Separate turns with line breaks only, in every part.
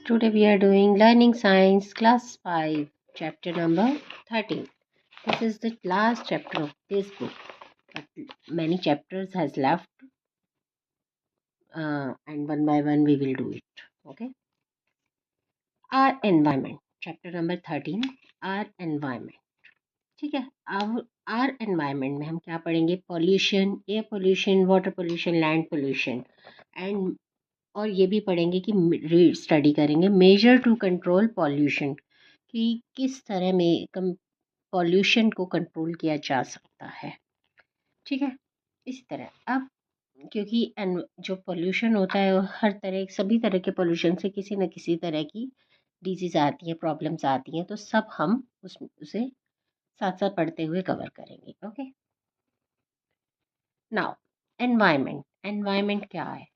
Today we are doing Learning Science Class 5, chapter number 13. This is the last chapter of this book, but many chapters has left, and one by one we will do it. Okay. Our environment, chapter number 13, our environment. ठीक है. अब our environment में हम क्या पढ़ेंगे? Pollution, air pollution, water pollution, land pollution, and और ये भी पढ़ेंगे कि स्टडी करेंगे मेजर टू कंट्रोल पॉल्यूशन, कि किस तरह में पॉल्यूशन को कंट्रोल किया जा सकता है. ठीक है. इस तरह अब क्योंकि जो पॉल्यूशन होता है हर तरह सभी तरह के पॉल्यूशन से किसी न किसी तरह की डिजीज आती है, प्रॉब्लम्स आती हैं, तो सब हम उसे साथ साथ पढ़ते हुए कवर करेंगे. ओके. नाउ एनवायरमेंट क्या है?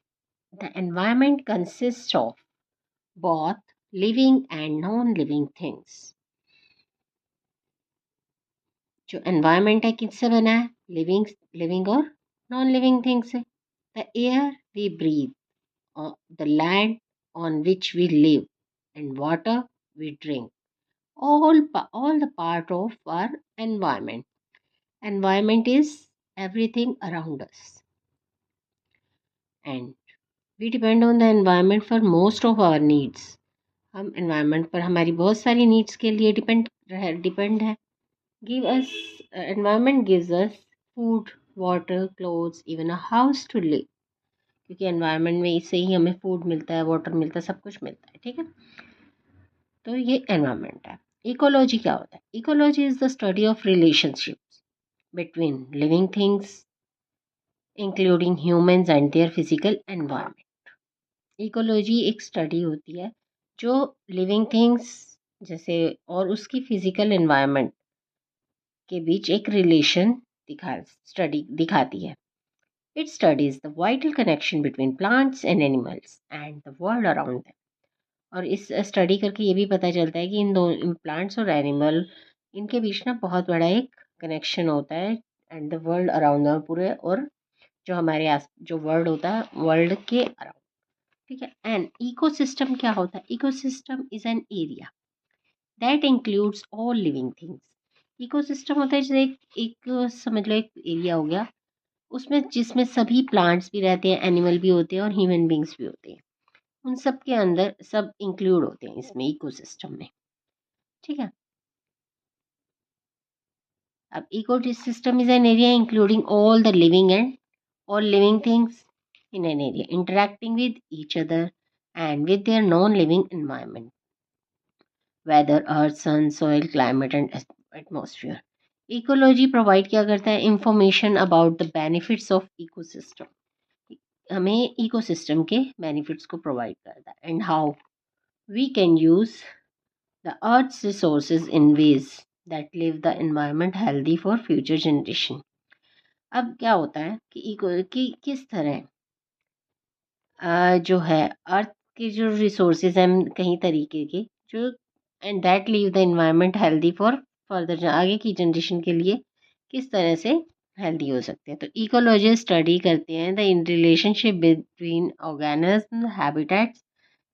The environment consist of both living and non-living things. जो environment है किससे बना है? living और non-living things से. The air we breathe, or the land on which we live, and water we drink, all the part of our environment. Environment is everything around us, and we depend on the environment for most of our needs. हम environment पर हमारी बहुत सारी needs के लिए depend है. Environment gives us food, water, clothes, even a house to live. क्योंकि environment में इससे ही हमें food मिलता है, water मिलता है, सब कुछ मिलता है. ठीक है. तो ये environment है. Ecology क्या होता है? Ecology is the study of relationships between living things, including humans and their physical environment. Ecology एक study होती है जो living things जैसे और उसकी physical environment के बीच एक रिलेशन दिखाती है. It studies the vital connection between plants and animals and the world around them. और इस स्टडी करके ये भी पता चलता है कि इन प्लांट्स और एनिमल इनके बीच ना बहुत बड़ा एक कनेक्शन होता है एंड द वर्ल्ड अराउंड पूरे, और जो हमारे आस जो वर्ल्ड होता है वर्ल्ड के अराउंड. ठीक है. एंड इकोसिस्टम क्या होता है? Ecosystem is an area that includes all living things. Ecosystem होता है जैसे एक समझ लो एक एरिया हो गया, उसमें जिसमें सभी प्लांट्स भी रहते हैं, एनिमल भी होते हैं और ह्यूमन बींग्स भी होते हैं. उन सब के अंदर सब इंक्लूड होते हैं इसमें इकोसिस्टम में. ठीक है. अब ecosystem is an area including all the living and all living things in an area interacting with each other and with their non living environment, weather, earth, sun, soil, climate and atmosphere. Ecology provide क्या करता है? Information about the benefits of ecosystem. हमें ecosystem के benefits को provide करता है and how we can use the earth's resources in ways that leave the environment healthy for future generation. अब क्या होता है कि किस तरह जो है अर्थ के जो रिसोर्सेज हैं कई तरीके के जो and that leave the environment healthy for further आगे की जनरेशन के लिए किस तरह से हेल्दी हो सकते हैं. तो इकोलॉजिस्ट स्टडी करते हैं the in relationship between organism, habitats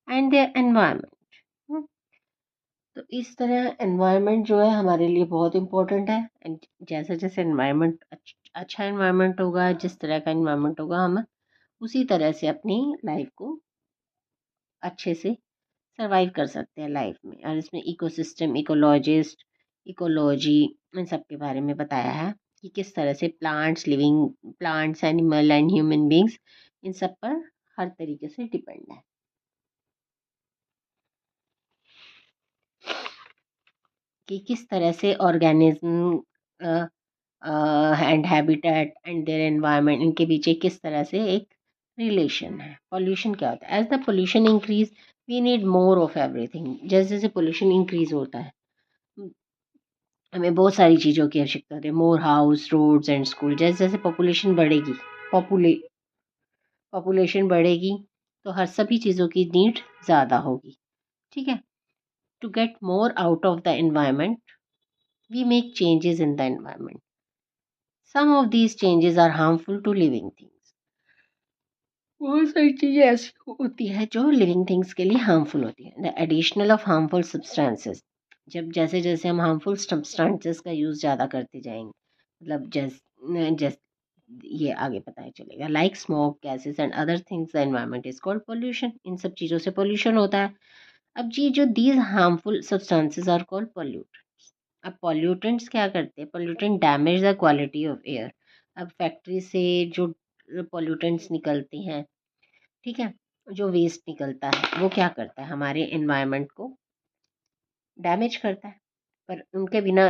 and their environment. तो इस तरह एनवायरनमेंट जो है हमारे लिए बहुत इम्पोर्टेंट है. एंड जैसे जैसे एनवायरनमेंट अच्छा एनवायरनमेंट होगा, जिस तरह का एनवायरनमेंट होगा, हम उसी तरह से अपनी लाइफ को अच्छे से सर्वाइव कर सकते हैं लाइफ में. और इसमें इकोसिस्टम, इकोलॉजिस्ट, इकोलॉजी इन सब के बारे में बताया है कि किस तरह से plants, animal and human beings in सब पर हर तरीके से डिपेंड है. कि किस तरह से organism and habitat and their environment इनके बीच किस तरह से एक रिलेशन है. पॉल्यूशन क्या होता है? As the pollution increase we need more of everything. जैसे जैसे पॉल्यूशन इंक्रीज होता है हमें बहुत सारी चीज़ों की आवश्यकता होती है. मोर हाउस, रोड्स एंड स्कूल. जैसे जैसे पॉपुलेशन बढ़ेगी पॉपुलेशन बढ़ेगी तो हर सभी चीज़ों की नीड ज़्यादा होगी. ठीक है. To get more out of the environment we make changes in the environment. Some of these changes are harmful to living things. बहुत सारी चीज़ें ऐसी होती है जो लिविंग थिंग्स के लिए हार्मफुल होती है। The additional of harmful substances, जब जैसे जैसे हम हार्मफुल सब्सटेंसेस का यूज़ ज़्यादा करते जाएंगे, मतलब जैस ये आगे पता चलेगा, like smoke, gases and other things, the environment is called pollution. इन सब चीज़ों से पोल्यूशन होता है। अब जी जो these harmful substances are called pollutants. अब पोल्यूटेंट्स क्या करते हैं? Pollutant damage the quality of air. अब फैक्ट्री से जो पोल्यूटेंट्स निकलते हैं, ठीक है, जो वेस्ट निकलता है वो क्या करता है? हमारे एनवायरनमेंट को डैमेज करता है। पर उनके बिना,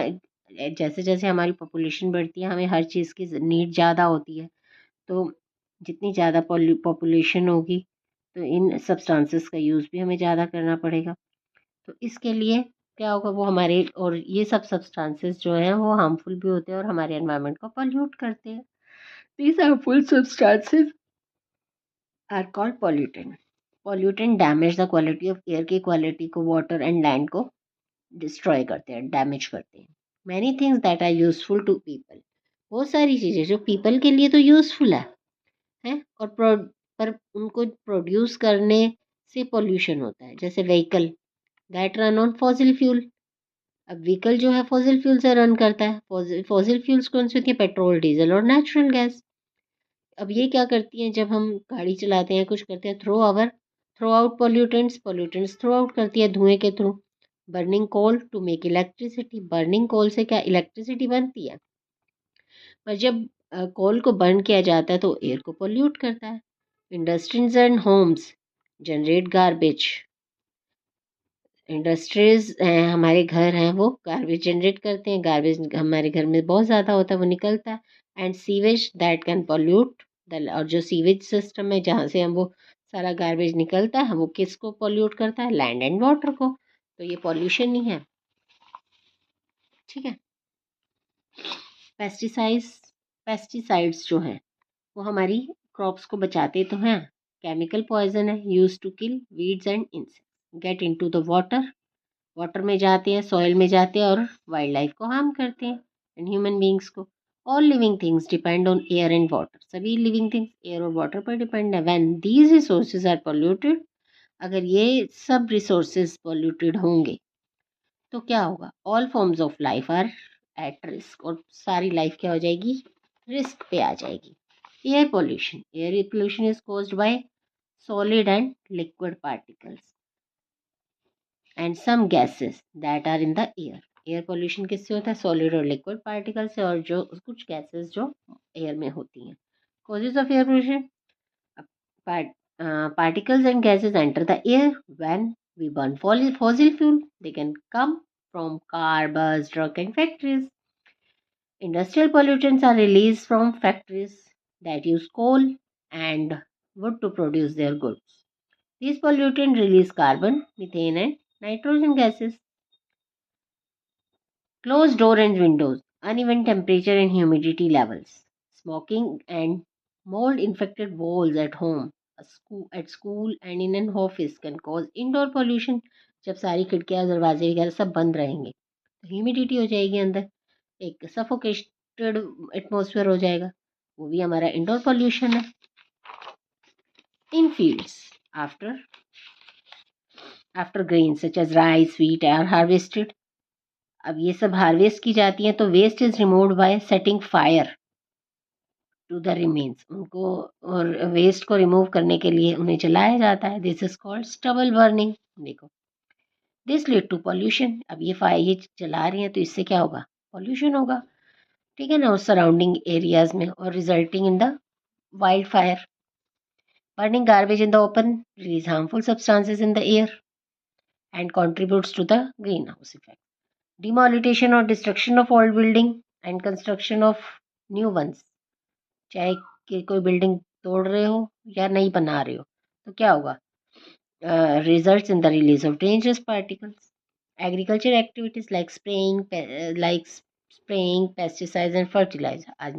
जैसे जैसे हमारी पॉपुलेशन बढ़ती है, हमें हर चीज़ की नीड ज़्यादा होती है, तो जितनी ज़्यादा पॉपुलेशन होगी तो इन सब्सटेंसेस का यूज़ भी हमें ज़्यादा करना पड़ेगा। तो इसके लिए क्या होगा, वो हमारे, और ये सब सब्सटेंसेस जो हैं वो हार्मफुल भी होते हैं और हमारे एनवायरनमेंट को पॉल्यूट करते हैं। These harmful substances are called pollutant. Pollutant damage the quality of air की क्वालिटी को, वाटर एंड लैंड को डिस्ट्रॉय करते हैं, डैमेज करते हैं। Many things that are useful to people, बहुत सारी चीज़ें जो पीपल के लिए तो यूजफुल है और पर उनको प्रोड्यूस करने से पोल्यूशन होता है। जैसे vehicle that run on fossil fuel. अब व्हीकल जो है फॉसिल फ्यूल से रन करता है। फॉसिल फ्यूल्स कौन सी होती है? पेट्रोल, डीजल और नेचुरल गैस। अब ये क्या करती हैं? जब हम गाड़ी चलाते हैं, कुछ करते हैं, throw out pollutants, throw out करती है धुएं के through. Burning coal to make electricity, burning coal से क्या इलेक्ट्रिसिटी बनती है? पर जब कोल को बर्न किया जाता है तो एयर को पोल्यूट करता है। Industries and homes generate garbage. Industries हैं, हमारे घर हैं, वो गार्बेज जनरेट करते हैं। गार्बेज हमारे घर में बहुत ज़्यादा होता है, वो निकलता है। And sewage that can pollute और जो सीवेज सिस्टम है जहाँ से हम वो सारा गार्बेज निकलता है, वो किसको पोल्यूट करता है? लैंड एंड वाटर को। तो ये पॉल्यूशन ही है, ठीक है। पेस्टिसाइड्स, पेस्टिसाइड्स जो हैं वो हमारी क्रॉप्स को बचाते तो हैं। केमिकल पॉइजन है, use to kill weeds and insects, get into the water, water में जाते हैं, सॉइल में जाते हैं और वाइल्ड लाइफ को हार्म करते हैं एंड ह्यूमन बींग्स को। All living things depend on air and water, सभी लिविंग थिंग्स एयर और वाटर पर डिपेंड है। When these resources are polluted, अगर ये सब रिसोर्सेज पोल्यूटेड होंगे तो क्या होगा? All forms of life are at risk, और सारी लाइफ क्या हो जाएगी? रिस्क पे आ जाएगी। Air pollution is caused by solid and liquid particles and some gases that are in the air. Air pollution किससे होता है? सॉलिड और लिक्विड पार्टिकल से, और जो कुछ गैसेस जो एयर में होती हैं। Causes of air pollution, particles and gases enter the air when we burn fossil fuel. They can come from car, bus, truck and factories. Industrial pollutants are released from factories that use coal and wood to produce their goods. These pollutants release carbon, methane and nitrogen gases. Closed door and windows, uneven temperature and humidity levels, smoking and mold infected walls at home, at school and in an office can cause indoor pollution. जब सारी खिड़कियां दरवाजे वगैरह सब बंद रहेंगे तो humidity हो जाएगी अंदर, एक सफोकेटेड एटमॉस्फेयर हो जाएगा, वो भी हमारा इंडोर पोल्यूशन है। In fields, after after grains such as rice, wheat are harvested, अब ये सब हार्वेस्ट की जाती हैं तो waste is removed by setting fire to the remains, उनको और वेस्ट को रिमूव करने के लिए उन्हें जलाया जाता है। This is called stubble burning. देखो, दिस लीड टू पॉल्यूशन। अब ये फायर ये जला रही हैं तो इससे क्या होगा? पॉल्यूशन होगा, ठीक है ना, और सराउंडिंग एरियाज में, और resulting in the wild fire. Burning garbage in the open release harmful substances in the air and contributes to the greenhouse effect. Demolition और destruction of old building and construction of new ones, चाहे कि कोई building तोड़ रहे हो या नहीं बना रहे हो तो क्या होगा? Results in the release of dangerous particles. Agriculture activities like spraying pesticides and fertilizer are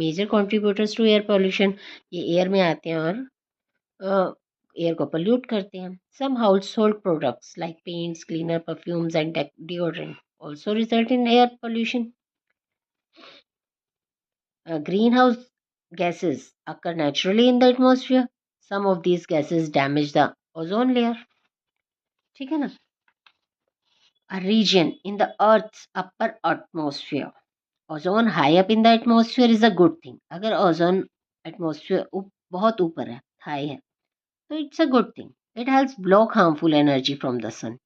major contributors to air pollution. ये एयर में आते हैं और एयर को पोल्यूट करते हैं। Some household products like paints, cleaner, perfumes and deodorant also result in air pollution. Greenhouse gases occur naturally in the atmosphere. Some of these gases damage the ozone layer. ठीक है ना? A region in the Earth's upper atmosphere. Ozone high up in the atmosphere is a good thing. अगर ozone atmosphere बहुत ऊपर है, high है, तो it's a good thing. It helps block harmful energy from the sun.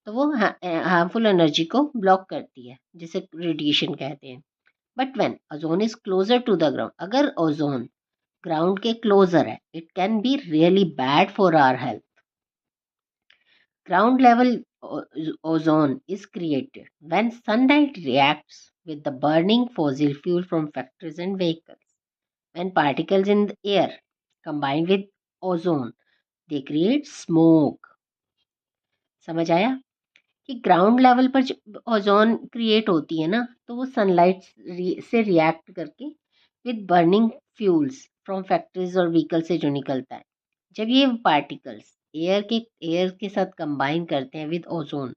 तो वो harmful energy को block करती है, जिसे radiation कहते हैं. But when ozone is closer to the ground, अगर ozone ground के closer है, it can be really bad for our health. Ground level ozone is created when sunlight reacts with the burning fossil fuel from factories and vehicles. When particles in the air combine with ozone, they create smoke. समझ आया कि ground level पर जब ozone create होती है ना, तो वो सनलाइट से रिएक्ट करके with burning fuels from factories और व्हीकल से जो निकलता है, जब ये पार्टिकल्स एयर के साथ कंबाइन करते हैं विद ओजोन,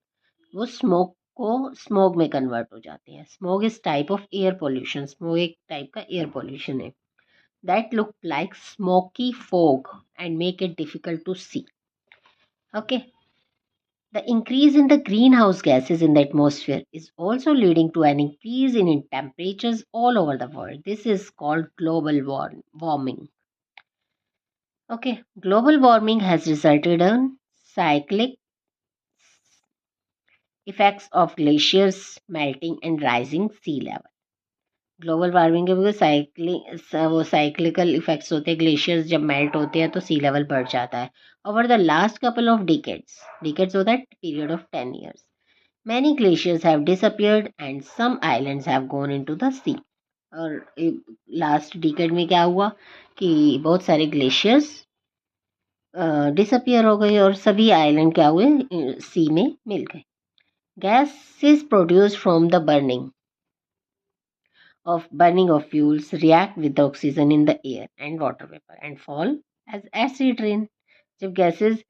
वो स्मोक में कन्वर्ट हो जाते हैं. Smoke is type of air pollution. Smoke एक टाइप का एयर पोल्यूशन है that look like smoky fog and make it difficult to see. Okay. The increase in the greenhouse gases in the atmosphere is also leading to an increase in temperatures all over the world. This is called global warming. Okay, global warming has resulted in cyclic effects of glaciers melting and rising sea level. Global warming के वो cyclical effects होते हैं. Glaciers जब melt होते हैं तो सी level बढ़ जाता है. Over the last couple of decades होता है period of 10 years, many glaciers have disappeared and some islands have gone into the sea. और लास्ट डिकेड में क्या हुआ कि बहुत सारे ग्लेशियर्स डिसअपियर हो गए और सभी आइलैंड क्या हुए, सी में मिल गए. Gas is produced from the burning of fuels react with the oxygen in the air and water vapor and fall as acid rain. जब gases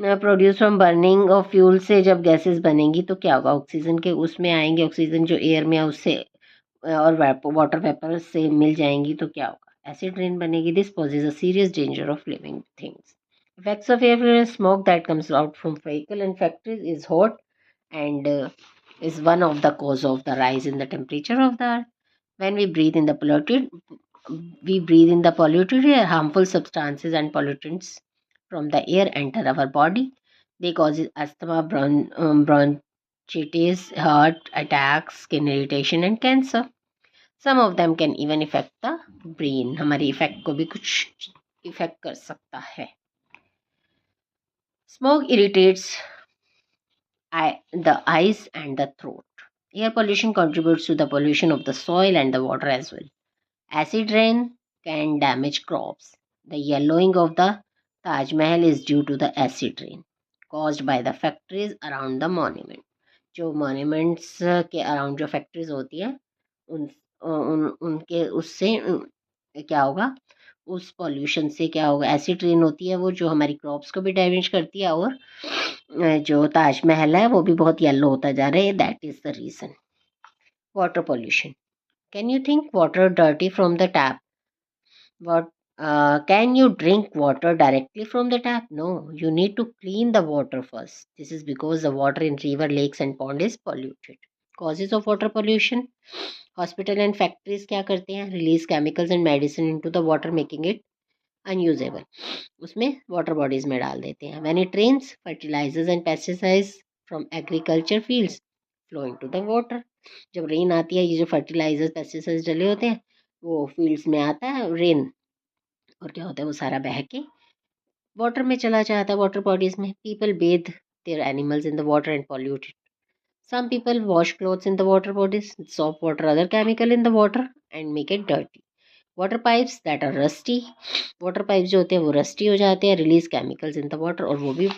produce from burning of fuel से जब गैसेस बनेंगी तो क्या होगा, ऑक्सीजन के उसमें आएंगे, ऑक्सीजन जो एयर में है उससे और वाटर वेपर से मिल जाएंगी तो क्या होगा, एसिड रेन बनेगी. This poses a serious danger of living things. Effects of air smoke that comes out from vehicle and factories is hot and is one of the cause of the rise in the temperature of the earth. When we breathe in the polluted air, harmful substances and pollutants from the air enter our body. They cause asthma, bronchitis, heart attacks, skin irritation and cancer. Some of them can even affect the brain. हमारे effect को भी कुछ effect कर सकता है. Smoke irritates the eyes and the throat. Air pollution contributes to the pollution of the soil and the water as well. Acid rain can damage crops. The yellowing of the Taj Mahal is due to the acid rain caused by the factories around the monument. जो monuments के around जो factories होती है उनके उससे क्या होगा, उस पॉल्यूशन से क्या होगा, एसिड रेन होती है वो जो हमारी क्रॉप्स को भी डैमेज करती है और जो ताजमहल है वो भी बहुत येलो होता जा रहा है. That is the reason. Water pollution. Can you think water dirty from the tap? What can you drink water directly from the tap? No, you need to clean the water first. This is because the water in river, lakes and pond is polluted. Causes of water pollution. Hospital and factories क्या करते हैं, release chemicals and medicine into the water making it unusable. उसमें water bodies में डाल देते हैं. When it rains, fertilizers and pesticides from agriculture fields flow into the water. जब rain आती है, ये जो फर्टिलाइजर्स पेस्टिसाइड्स डले होते हैं वो फील्ड्स में आता है रेन, और क्या होता है वो सारा बह के वाटर में चला जाता है, वाटर बॉडीज में. People bathe their animals in the water and pollute it. Some people wash clothes in the water bodies, soap water, other chemical in the water and make it dirty. Water pipes that are rusty. Water pipe जो होते हैं वो rusty हो जाते हैं, release chemicals in the water, और वो भी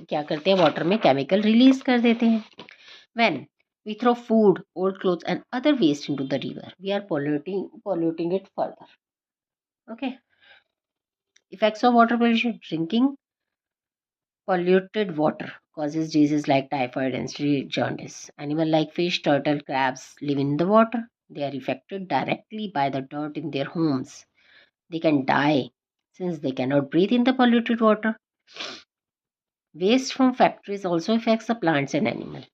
क्या करते हैं, वाटर में केमिकल रिलीज कर देते हैं. When we throw food, old clothes and other waste into the river, we are polluting it further. Okay. Effects of water pollution. Drinking polluted water causes diseases like typhoid and jaundice. Animals like fish, turtle, crabs live in the water. They are affected directly by the dirt in their homes. They can die. since they cannot breathe in the polluted water. Waste from factories also affects the plants and animals.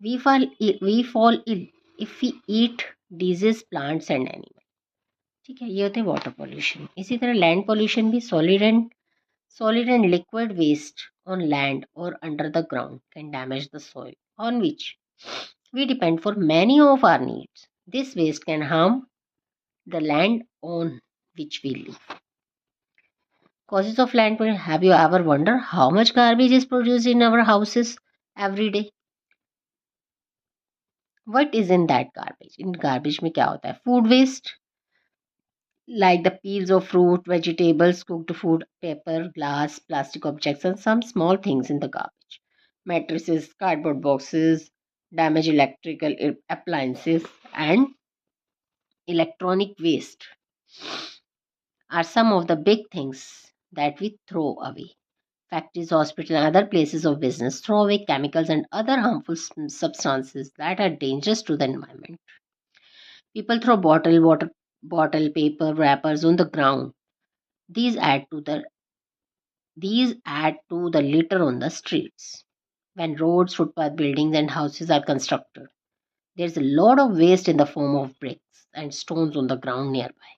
We fall ill if we eat diseased plants and animals. ठीक है, ये होते हैं water pollution. इसी तरह land pollution भी solid and liquid waste on land or under the ground can damage the soil on which we depend for many of our needs. This waste can harm the land on which we live. Causes of land pollution. Have you ever wondered how much garbage is produced in our houses every day? What is in that garbage? In garbage में क्या होता है? Food waste, like the peels of fruit, vegetables, cooked food, paper, glass, plastic objects, and some small things in the garbage. Mattresses, cardboard boxes, damaged electrical appliances, and electronic waste are some of the big things that we throw away. Factories, hospitals, and other places of business throw away chemicals and other harmful substances that are dangerous to the environment. People throw bottle, paper, wrappers on the ground. These add to the litter on the streets. When roads, footpath, buildings, and houses are constructed, there's a lot of waste in the form of bricks and stones on the ground nearby.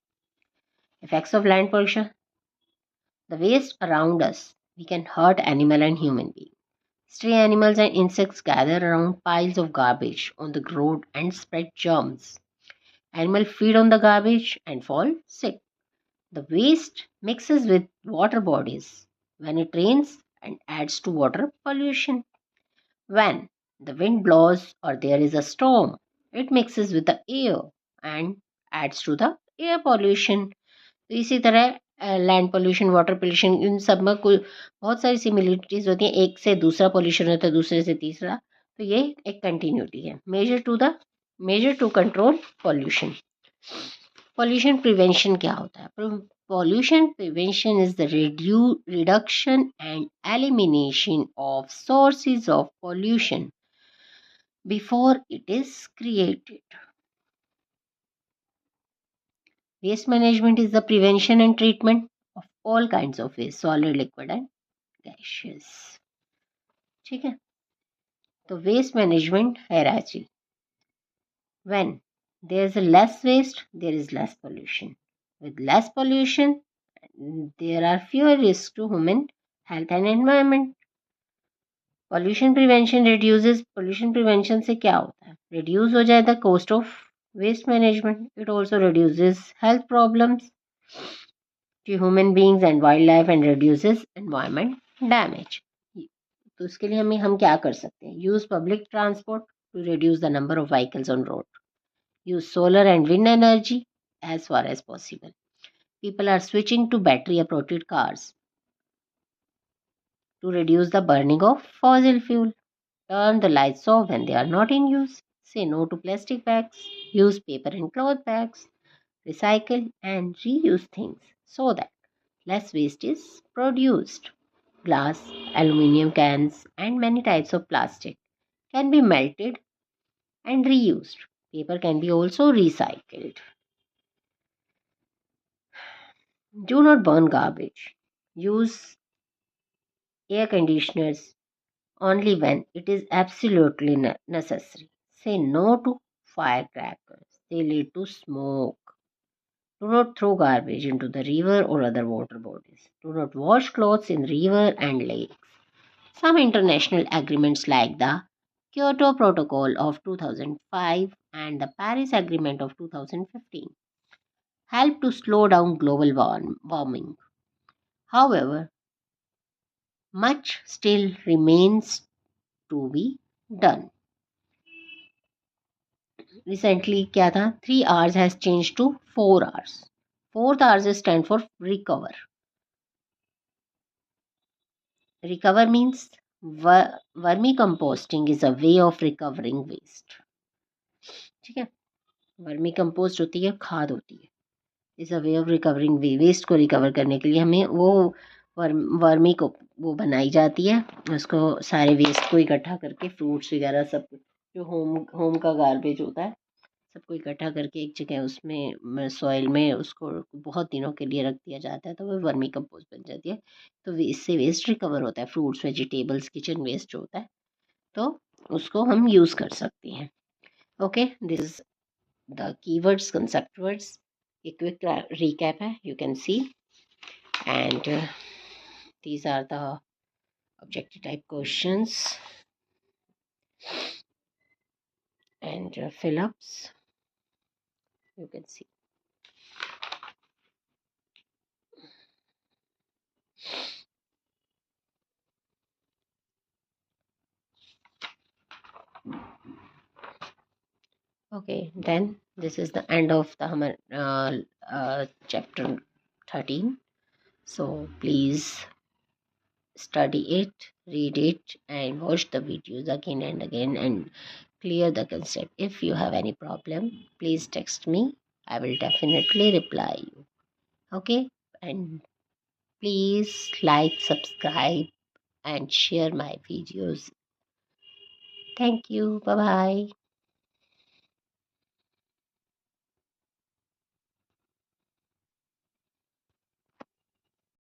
Effects of land pollution. The waste around us we can hurt animal and human beings. Stray animals and insects gather around piles of garbage on the road and spread germs. Animals feed on the garbage and fall sick. The waste mixes with water bodies when it rains and adds to water pollution. When the wind blows or there is a storm, it mixes with the air and adds to the air pollution. तो इसी तरह land pollution, water pollution, इन सब में कोई बहुत सारी similarities होती हैं. एक से दूसरा पोल्यूशन होता है, दूसरे से तीसरा. तो ये एक कंटिन्यूटी है. Measure to control pollution. Pollution prevention क्या होता है? Pollution prevention is the reduction and elimination of sources of pollution before it is created. Waste management is the prevention and treatment of all kinds of waste, solid, liquid and gaseous. ठीक है, तो waste management hierarchy. When there is less waste, there is less pollution. With less pollution, there are fewer risks to human health and environment. Pollution prevention से क्या होता है? Reduce हो जाए the cost of waste management. It also reduces health problems to human beings and wildlife and reduces environment damage. तो उसके लिए हम क्या कर सकते हैं? Use public transport to reduce the number of vehicles on road. Use solar and wind energy as far as possible. People are switching to battery operated cars to reduce the burning of fossil fuel. Turn the lights off when they are not in use. Say no to plastic bags. Use paper and cloth bags. Recycle and reuse things so that less waste is produced. Glass, aluminium cans, and many types of plastic can be melted and reused. Paper can be also recycled. Do not burn garbage. Use air conditioners only when it is absolutely necessary. Say no to firecrackers. They lead to smoke. Do not throw garbage into the river or other water bodies. Do not wash clothes in river and lakes. Some international agreements like the Kyoto Protocol of 2005 and the Paris Agreement of 2015 help to slow down global warming. However, much still remains to be done. Recently, क्या था? 3 hours has changed to 4 hours. 4th hours stand for recover. Recover means vermicomposting is a way of recovering waste. ठीक है, vermi compost होती है, खाद होती है. Is a way of recovering waste को रिकवर करने के लिए हमें वो वर्मी को वो बनाई जाती है. उसको सारे वेस्ट को इकट्ठा करके फ्रूट्स वगैरह सब जो होम का गार्बेज होता है सबको इकट्ठा करके एक जगह उसमें सॉइल में उसको बहुत दिनों के लिए रख दिया जाता है, तो वो वर्मी कंपोस्ट बन जाती है। तो इससे वेस्ट रिकवर होता है, फ्रूट्स वेजिटेबल्स किचन वेस्ट जो होता है, तो उसको हम यूज़ कर सकते हैं। Okay, this is the keywords concept words. A quick recap है, you can see, and these are the objective type questions and fill-ups, you can see. Okay, then this is the end of the chapter 13. So please study it, read it, and watch the videos again and again and clear the concept. If you have any problem, please text me. I will definitely reply you. Okay, and please like, subscribe, and share my videos. Thank you. Bye bye.